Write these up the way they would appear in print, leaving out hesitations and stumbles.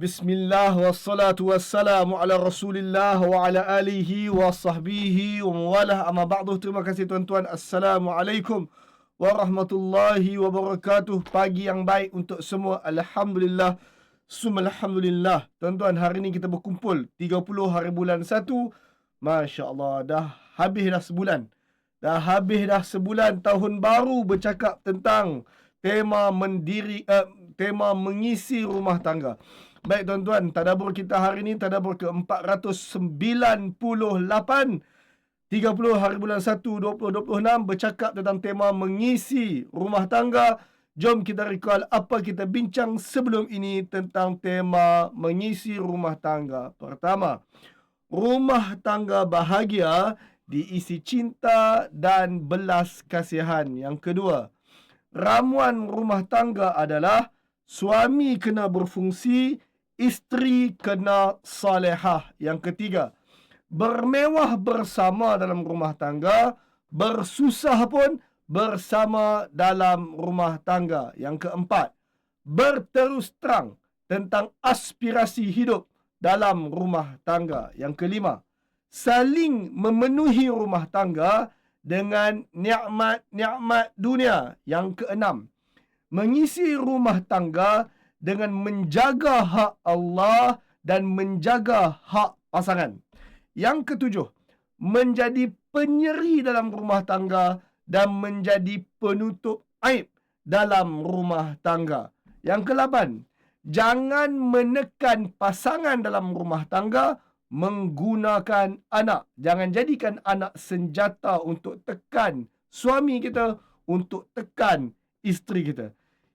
Bismillah wassalatu wassalamu ala Rasulillah wa ala alihi wa sahbihi wa mawalah, amma ba'du. Terima kasih tuan-tuan. Assalamualaikum warahmatullahi wabarakatuh. Pagi yang baik untuk semua. Alhamdulillah, summa alhamdulillah. Tuan-tuan, hari ini kita berkumpul 30 hari bulan 1. Masya Allah, dah habis dah sebulan. Dah habis dah sebulan tahun baru bercakap tentang tema tema mengisi rumah tangga. Baik tuan-tuan, tadabbur kita hari ini tadabbur ke-498, 30 hari bulan 1 2026, bercakap tentang tema mengisi rumah tangga. Jom kita recall apa kita bincang sebelum ini tentang tema mengisi rumah tangga. Pertama, rumah tangga bahagia diisi cinta dan belas kasihan. Yang kedua, ramuan rumah tangga adalah suami kena berfungsi, isteri kena salihah. Yang ketiga, bermewah bersama dalam rumah tangga, bersusah pun bersama dalam rumah tangga. Yang keempat, berterus terang tentang aspirasi hidup dalam rumah tangga. Yang kelima, saling memenuhi rumah tangga dengan nikmat-nikmat dunia. Yang keenam, mengisi rumah tangga dengan menjaga hak Allah dan menjaga hak pasangan. Yang ketujuh, menjadi penyeri dalam rumah tangga dan menjadi penutup aib dalam rumah tangga. Yang ke-8, jangan menekan pasangan dalam rumah tangga menggunakan anak. Jangan jadikan anak senjata untuk tekan suami kita, untuk tekan isteri kita.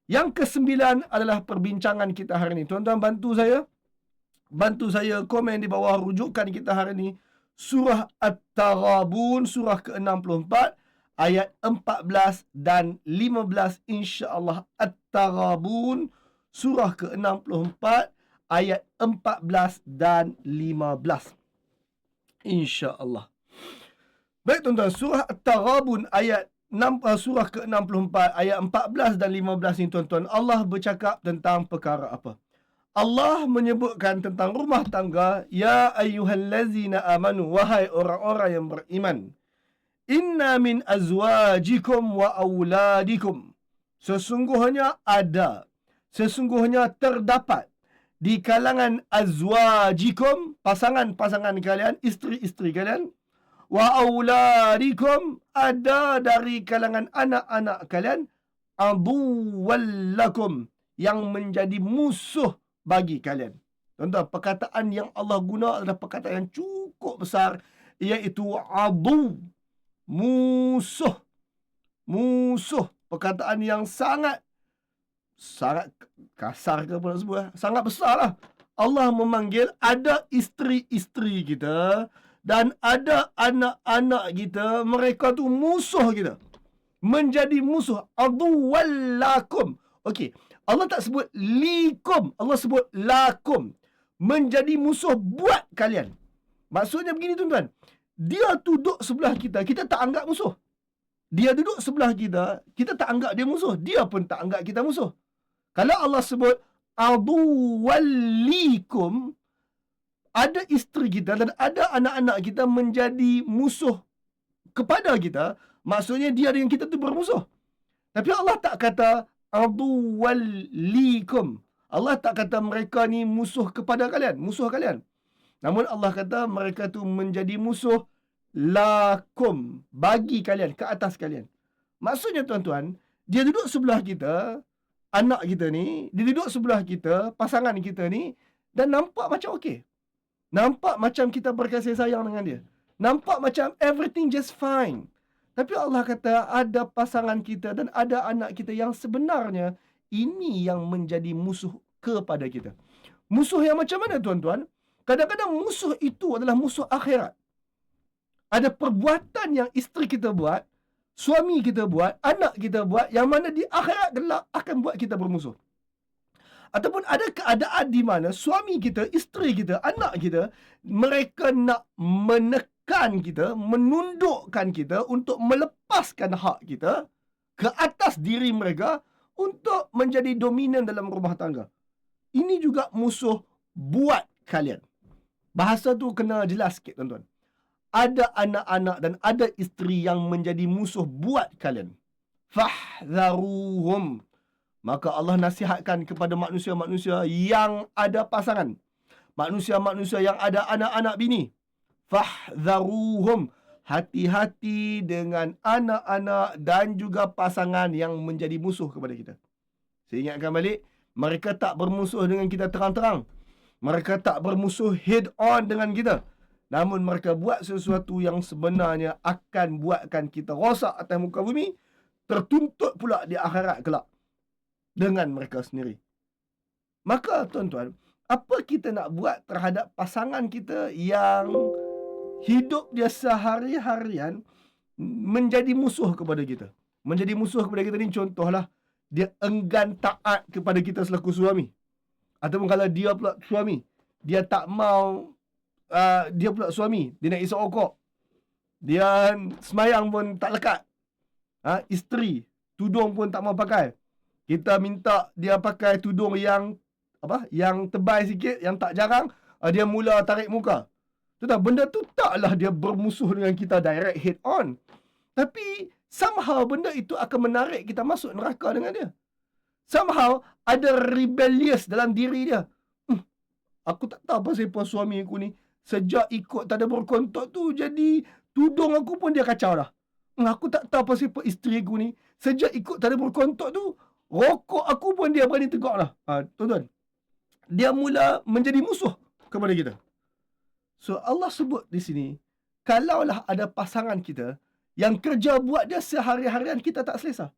Yang ke-9 adalah perbincangan kita hari ini. Tuan-tuan, bantu saya komen di bawah rujukan kita hari ini. Surah At-Taghabun, surah ke-64, ayat 14 dan 15, insya-Allah. At-Taghabun, surah ke-64, ayat 14 dan 15, insya-Allah. Baik tuan-tuan, surah At-Taghabun surah ke-64 ayat 14 dan 15 ni tuan-tuan, Allah bercakap tentang perkara apa? Allah menyebutkan tentang rumah tangga. Ya ayyuhallazina amanu, wahai orang-orang yang beriman, inna min azwajikum wa auladikum, sesungguhnya terdapat di kalangan azwajikum, pasangan-pasangan kalian, isteri-isteri kalian, wa auladikum, ada dari kalangan anak-anak kalian, aduwallakum, yang menjadi musuh bagi kalian. Tuan-tuan, perkataan yang Allah guna adalah perkataan yang cukup besar, iaitu adu, musuh. Perkataan yang sangat kasar ke apa nak sebut, sangat besar lah. Allah memanggil ada isteri-isteri kita dan ada anak-anak kita, mereka tu musuh kita, menjadi musuh. Aduwallakum. Okey, Allah tak sebut likum, Allah sebut lakum, menjadi musuh buat kalian. Maksudnya begini tuan-tuan, dia duduk sebelah kita, kita tak anggap musuh. Dia duduk sebelah kita, kita tak anggap dia musuh. Dia pun tak anggap kita musuh. Kalau Allah sebut aduwallikum, ada isteri kita dan ada anak-anak kita menjadi musuh kepada kita, maksudnya dia dengan kita tu bermusuh. Tapi Allah tak kata aduwallikum. Allah tak kata mereka ni musuh kepada kalian, musuh kalian. Namun Allah kata mereka tu menjadi musuh lakum, bagi kalian, ke atas kalian. Maksudnya tuan-tuan, dia duduk sebelah kita, anak kita ni, dia duduk sebelah kita, pasangan kita ni, dan nampak macam okey. Nampak macam kita berkasih sayang dengan dia. Nampak macam everything just fine. Tapi Allah kata ada pasangan kita dan ada anak kita yang sebenarnya ini yang menjadi musuh kepada kita. Musuh yang macam mana tuan-tuan? Kadang-kadang musuh itu adalah musuh akhirat. Ada perbuatan yang isteri kita buat, suami kita buat, anak kita buat, yang mana di akhirat kelak akan buat kita bermusuh. Ataupun ada keadaan di mana suami kita, isteri kita, anak kita, mereka nak menekan kita, menundukkan kita untuk melepaskan hak kita ke atas diri mereka untuk menjadi dominan dalam rumah tangga. Ini juga musuh buat kalian. Bahasa tu kena jelas sikit tuan-tuan. Ada anak-anak dan ada isteri yang menjadi musuh buat kalian. Fahdharuhum. Maka Allah nasihatkan kepada manusia-manusia yang ada pasangan. Manusia-manusia yang ada anak-anak bini. Fahdharuhum. Hati-hati dengan anak-anak dan juga pasangan yang menjadi musuh kepada kita. Saya ingatkan balik, mereka tak bermusuh dengan kita terang-terang. Mereka tak bermusuh head on dengan kita. Namun mereka buat sesuatu yang sebenarnya akan buatkan kita rosak atas muka bumi, tertuntut pula di akhirat kelak dengan mereka sendiri. Maka tuan-tuan, apa kita nak buat terhadap pasangan kita yang hidup dia sehari-harian menjadi musuh kepada kita? Menjadi musuh kepada kita ni contohlah, dia enggan taat kepada kita selaku suami. Ataupun kalau dia pula suami, dia tak mau, dia pula suami, dia nak isap rokok, dia semayang pun tak lekat, isteri tudung pun tak mau pakai. Kita minta dia pakai tudung yang yang tebal sikit, yang tak jarang, dia mula tarik muka. Tuan, benda tu taklah dia bermusuh dengan kita direct head on, tapi somehow benda itu akan menarik kita masuk neraka dengan dia. Somehow ada rebellious dalam diri dia. Aku tak tahu pasal apa suami aku ni, sejak ikut tadabbur kontok tu, jadi tudung aku pun dia kacau dah. Aku tak tahu pasal apa isteri aku ni, sejak ikut tadabbur kontok tu, rokok aku pun dia berani tegak dah. Tuan-tuan, dia mula menjadi musuh kepada kita. So Allah sebut di sini, kalaulah ada pasangan kita yang kerja buat dia sehari-harian kita tak selesa.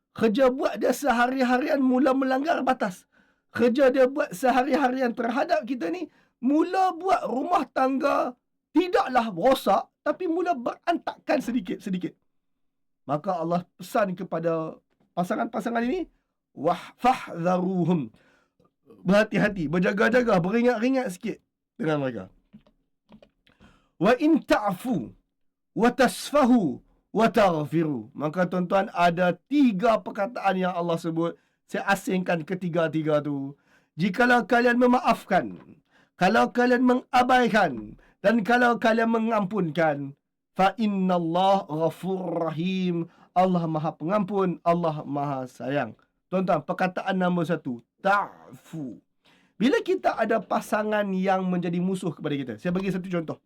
Kerja buat dia sehari-harian mula melanggar batas. Kerja dia buat sehari-harian terhadap kita ni mula buat rumah tangga tidaklah rosak, tapi mula berantakan sedikit-sedikit. Maka Allah pesan kepada pasangan-pasangan ini, fahdharuhum. Berhati-hati, berjaga-jaga, beringat-ringat sikit dengan mereka. Wa in ta'fu wa tasfahu wa taghfiru. Maka tuan-tuan, ada 3 perkataan yang Allah sebut. Saya asingkan ketiga-tiga tu. Jikalau kalian memaafkan, kalau kalian mengabaikan, dan kalau kalian mengampunkan, fa innallaha ghafurur rahim. Allah Maha Pengampun, Allah Maha Sayang. Tuan-tuan, perkataan nombor 1, ta'fu. Bila kita ada pasangan yang menjadi musuh kepada kita, saya bagi satu contoh.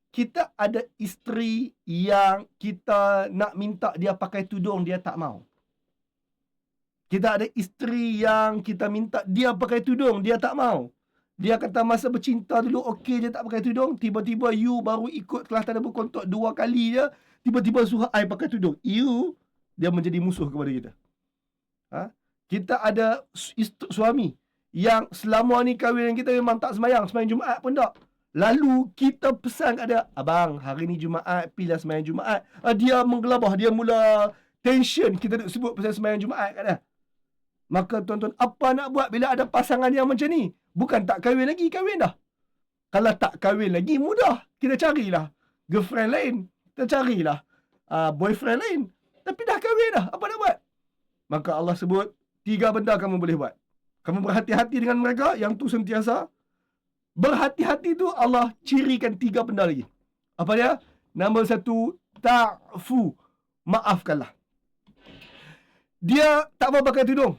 Kita ada isteri yang kita nak minta dia pakai tudung, dia tak mau. Kita ada isteri yang kita minta dia pakai tudung, dia tak mau. Dia kata masa bercinta dulu okey je tak pakai tudung, tiba-tiba you baru ikut kelas tadabbur kontok 2 kali je, tiba-tiba suruh I pakai tudung. Dia menjadi musuh kepada kita. Kita ada suami yang selama ni kahwin kita memang tak sembahyang Jumaat pun tak. Lalu kita pesan kat dia, abang hari ni Jumaat, pilih sembahyang Jumaat. Dia menggelabah, dia mula tension kita nak sebut pasal sembahyang Jumaat kat dia. Maka tuan-tuan, apa nak buat bila ada pasangan yang macam ni? Bukan tak kahwin lagi, kahwin dah. Kalau tak kahwin lagi, mudah. Kita carilah girlfriend lain. Kita carilah boyfriend lain. Tapi dah kahwin dah, apa nak buat? Maka Allah sebut, 3 benda kamu boleh buat. Kamu berhati-hati dengan mereka, yang tu sentiasa. Berhati-hati tu Allah cirikan 3 benda lagi. Apa dia? Nombor 1, ta'fu. Maafkanlah. Dia tak mau pakai tudung,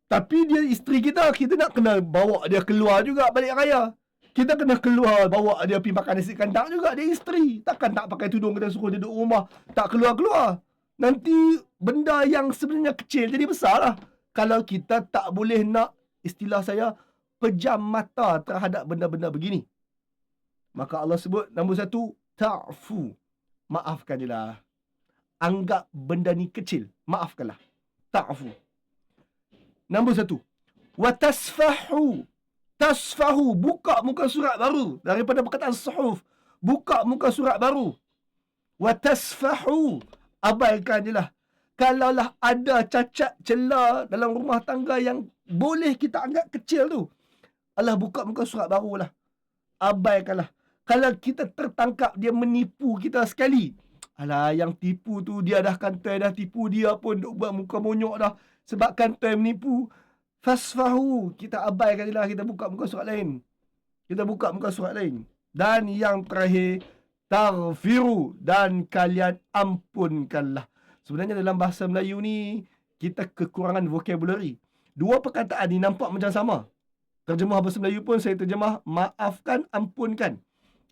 tapi dia isteri kita nak kena bawa dia keluar juga balik raya. Kita kena keluar, bawa dia pergi makan nasi kandang juga. Dia isteri. Takkan tak pakai tudung, kita suruh dia duduk rumah, tak keluar-keluar. Nanti benda yang sebenarnya kecil jadi besar lah. Kalau kita tak boleh nak, istilah saya, pejam mata terhadap benda-benda begini. Maka Allah sebut, nombor 1, ta'fu. Maafkan je lah. Anggap benda ni kecil, maafkanlah. Ta'fu. Nombor 1, wa tasfahu. Tasfahu, buka muka surat baru. Daripada perkataan suhuf, buka muka surat baru. Wa tasfahu, abaikan je lah. Kalaulah ada cacat celah dalam rumah tangga yang boleh kita anggap kecil tu, Allah buka muka surat baru lah. Abaikanlah. Kalau kita tertangkap dia menipu kita sekali, alah, yang tipu tu dia dah kantai dah tipu dia pun duk buat muka monyok dah sebab kantai menipu. Fasfahu, kita abaikan je lah, kita buka muka surat lain. Dan yang terakhir, taghfiru, dan kalian ampunkanlah. Sebenarnya dalam bahasa Melayu ni, kita kekurangan vocabulary. Dua perkataan ni nampak macam sama. Terjemah bahasa Melayu pun saya terjemah maafkan, ampunkan.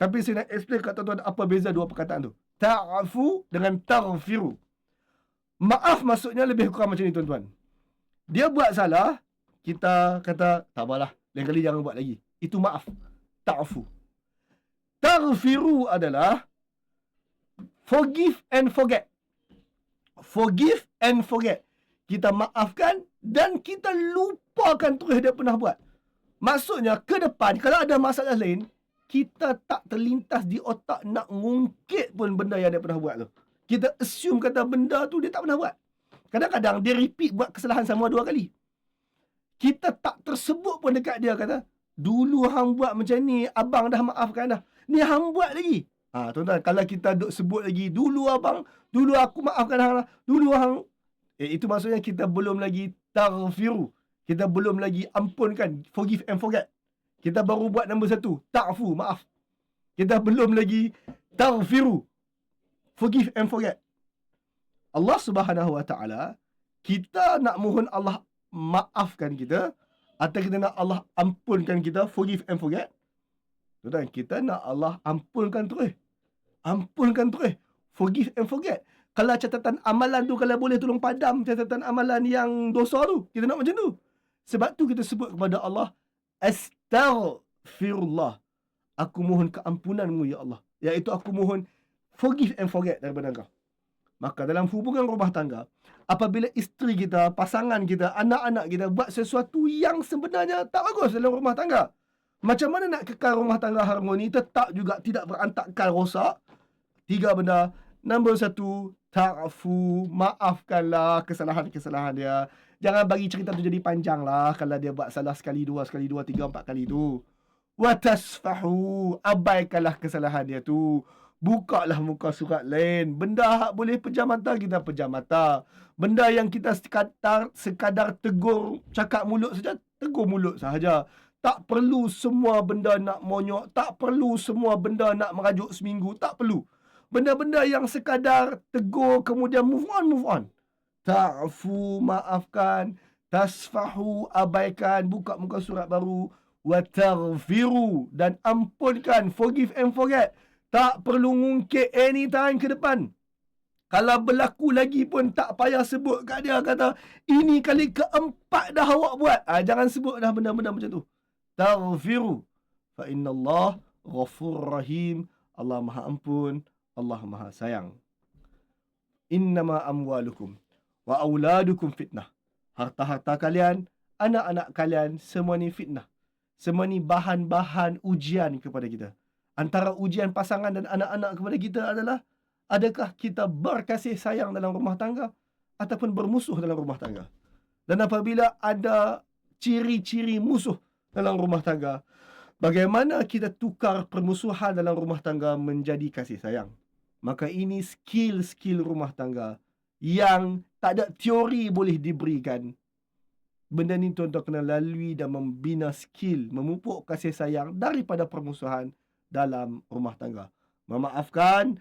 Tapi saya nak explain kat tuan-tuan apa beza dua perkataan tu. Ta'fu dengan taghfiru. Maaf maksudnya lebih kurang macam ni tuan-tuan. Dia buat salah, kita kata tak apalah, lain kali jangan buat lagi. Itu maaf. Ta'fu. Taghfiru adalah forgive and forget. Forgive and forget. Kita maafkan dan kita lupakan terus dia pernah buat. Maksudnya ke depan kalau ada masalah lain, kita tak terlintas di otak nak ngungkit pun benda yang dia pernah buat tu. Kita assume kata benda tu dia tak pernah buat. Kadang-kadang dia repeat buat kesalahan sama 2 kali. Kita tak tersebut pun dekat dia kata, dulu hang buat macam ni, abang dah maafkan dah. Ni hang buat lagi. Tuan-tuan, kalau kita duk sebut lagi, dulu abang, dulu aku maafkan hang lah, dulu hang. Itu maksudnya kita belum lagi taghfiru. Kita belum lagi ampunkan, forgive and forget. Kita baru buat nombor 1, ta'fu, maaf. Kita belum lagi taghfiru, forgive and forget. Allah Subhanahu Wa Ta'ala, kita nak mohon Allah maafkan kita, atau kita nak Allah ampunkan kita, forgive and forget. Tuan-tuan, kita nak Allah ampunkan terus. Ampunkan terus. Forgive and forget. Kalau catatan amalan tu, kalau boleh tolong padam catatan amalan yang dosa tu. Kita nak macam tu. Sebab tu kita sebut kepada Allah, astaghfirullah. Aku mohon keampunanmu ya Allah. Iaitu aku mohon forgive and forget daripada engkau. Maka dalam hubungan rumah tangga, apabila isteri kita, pasangan kita, anak-anak kita buat sesuatu yang sebenarnya tak bagus dalam rumah tangga, macam mana nak kekal rumah tangga harmoni, tetap juga tidak berantakan rosak? 3 benda. Nombor 1, ta'fu, maafkanlah kesalahan-kesalahan dia. Jangan bagi cerita tu jadi panjang lah. Kalau dia buat salah sekali, 2, 3, 4 kali tu. Wa tasfahu, abaikanlah kesalahan dia tu. Bukalah muka surat lain. Benda hak boleh pejam mata, kita pejam mata. Benda yang kita sekadar tegur, cakap mulut saja, tegur mulut sahaja. Tak perlu semua benda nak monyok. Tak perlu semua benda nak merajuk seminggu. Tak perlu. Benda-benda yang sekadar tegur, kemudian move on. Ta'fu, maafkan. Tasfahu, abaikan. Buka muka surat baru. Wa taghfiru, dan ampunkan. Forgive and forget. Tak perlu ngungkit anytime ke depan. Kalau berlaku lagi pun tak payah sebut kat dia. Kata, ini kali keempat dah awak buat. Jangan sebut dah benda-benda macam tu. Taghfiru. Fa inna Allah ghafur rahim. Allah maha ampun. Allah maha sayang. Innama amwalukum wa auladukum fitnah. Harta-harta kalian, anak-anak kalian, semua ni fitnah. Semua ni bahan-bahan ujian kepada kita. Antara ujian pasangan dan anak-anak kepada kita adalah, adakah kita berkasih sayang dalam rumah tangga ataupun bermusuh dalam rumah tangga. Dan apabila ada ciri-ciri musuh dalam rumah tangga, bagaimana kita tukar permusuhan dalam rumah tangga menjadi kasih sayang. Maka ini skill-skill rumah tangga yang tak ada teori boleh diberikan. Benda ni tuan-tuan kena lalui dan membina skill, memupuk kasih sayang daripada permusuhan dalam rumah tangga. Memaafkan,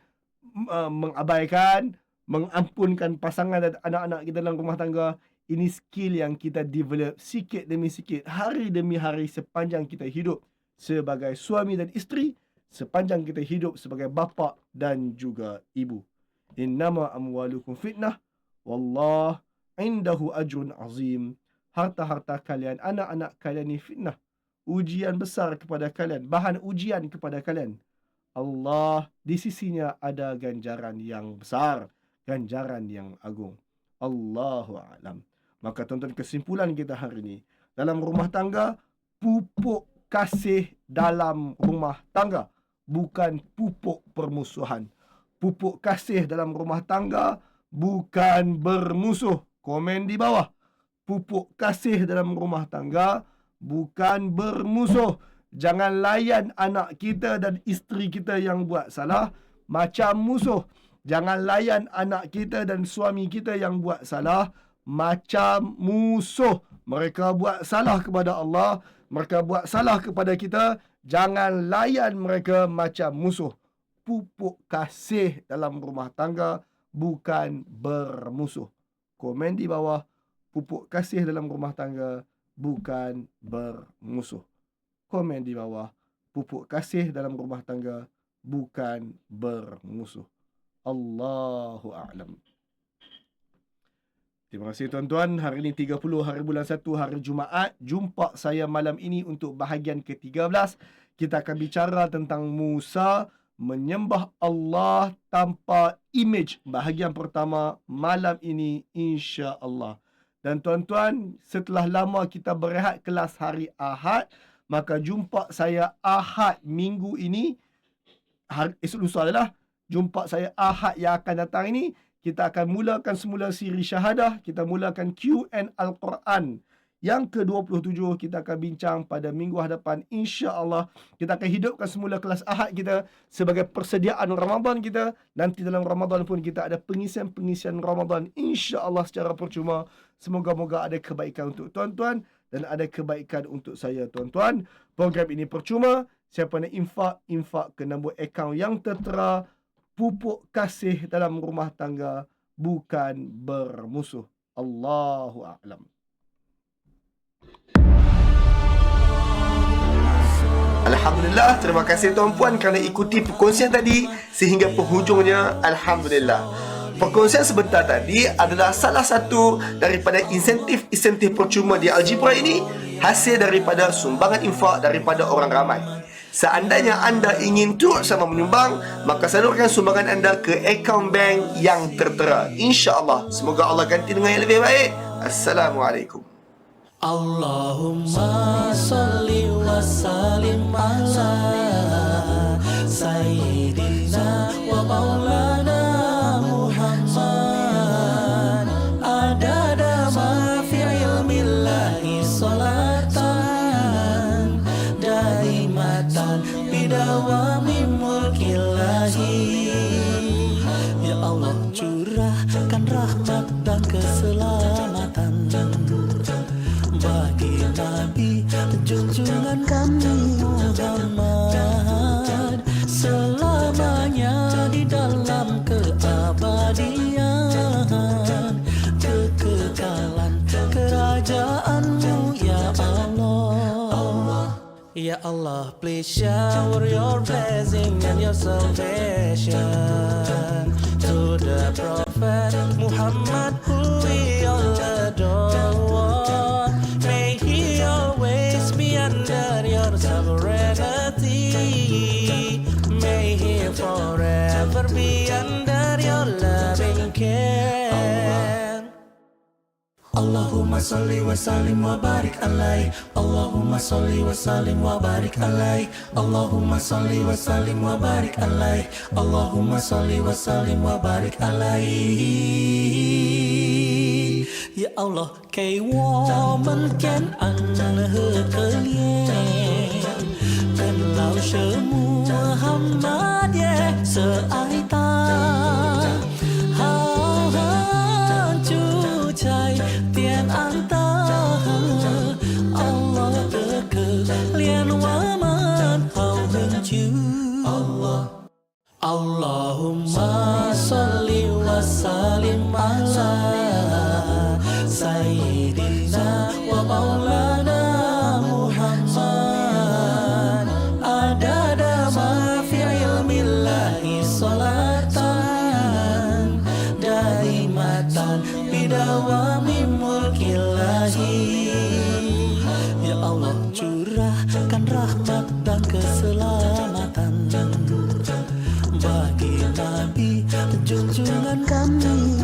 mengabaikan, mengampunkan pasangan dan anak-anak kita dalam rumah tangga. Ini skill yang kita develop sikit demi sikit, hari demi hari sepanjang kita hidup sebagai suami dan isteri, sepanjang kita hidup sebagai bapa dan juga ibu. Innama amwalukum fitnah, wallah indahu ajrun azim. Harta-harta kalian, anak-anak kalian ni fitnah, ujian besar kepada kalian, bahan ujian kepada kalian. Allah di sisinya ada ganjaran yang besar, ganjaran yang agung. Allahu a'lam. Maka tuan-tuan, kesimpulan kita hari ini, dalam rumah tangga, pupuk kasih dalam rumah tangga, bukan pupuk permusuhan. Pupuk kasih dalam rumah tangga, bukan bermusuh. Komen di bawah. Pupuk kasih dalam rumah tangga, bukan bermusuh. Jangan layan anak kita dan isteri kita yang buat salah macam musuh. Jangan layan anak kita dan suami kita yang buat salah macam musuh. Mereka buat salah kepada Allah, mereka buat salah kepada kita, jangan layan mereka macam musuh. Pupuk kasih dalam rumah tangga, bukan bermusuh. Komen di bawah, pupuk kasih dalam rumah tangga, bukan bermusuh. Komen di bawah, pupuk kasih dalam rumah tangga, bukan bermusuh. Allahu a'lam. Terima kasih tuan-tuan. Hari ini 30 hari bulan 1, hari Jumaat. Jumpa saya malam ini untuk bahagian ke-13. Kita akan bicara tentang Musa menyembah Allah tanpa imej. Bahagian pertama malam ini insya-Allah. Dan tuan-tuan, setelah lama kita berehat kelas hari Ahad, maka jumpa saya Ahad minggu ini. Esok lusa adalah jumpa saya Ahad yang akan datang ini. Kita akan mulakan semula siri syahadah. Kita mulakan Q&A Al-Quran. Yang ke-27 kita akan bincang pada minggu hadapan insya-Allah. Kita akan hidupkan semula kelas Ahad kita sebagai persediaan Ramadan kita. Nanti dalam Ramadan pun kita ada pengisian-pengisian Ramadan insya-Allah secara percuma. Semoga-moga ada kebaikan untuk tuan-tuan dan ada kebaikan untuk saya tuan-tuan. Program ini percuma. Siapa nak infak ke nombor akaun yang tertera. Pupuk kasih dalam rumah tangga, bukan bermusuh. Allahu a'lam. Alhamdulillah, terima kasih tuan-puan kerana ikuti perkongsian tadi sehingga penghujungnya. Alhamdulillah. Perkongsian sebentar tadi adalah salah satu daripada insentif percuma di Algebra ini, hasil daripada sumbangan infak daripada orang ramai. Seandainya anda ingin turut sama menyumbang, maka salurkan sumbangan anda ke akaun bank yang tertera. InsyaAllah. Semoga Allah ganti dengan yang lebih baik. Assalamualaikum. Allahumma salli wa sallim ala Sayyidina wa maulana Muhammad. Adada ma fi ilmillahi salatan daimatan bidawami mulkillahi. Ya Allah, curahkan rahmat dan keselamatan bagi Nabi junjungan kami Muhammad, selamanya di dalam keabadian, kekekalan kerajaanmu ya Allah. Ya Allah, please shower your blessing and your salvation to the Prophet Muhammad, who we all adore. May he always be under your sovereignty. May he forever be under your loving care. Allahumma salli wa sallim wa barik alaih. Allahumma salli wa sallim wa barik alaih. Allahumma salli wa sallim wa barik alaih. Allahumma salli wa sallim wa barik alaih. Ya Allah, 给我们感恩和可怜，跟老舍穆罕默德是爱他，好汉主宰点安的Allah的可怜我们好很久。Allahumma salli wa sallim ala Sayyidina wa maulana Muhammad. Adada ma fi ilmillahi salatan daimatan bidawami mulkillahi. Ya Allah, curahkan rahmat dan keselamatan bagi Nabi junjungan kami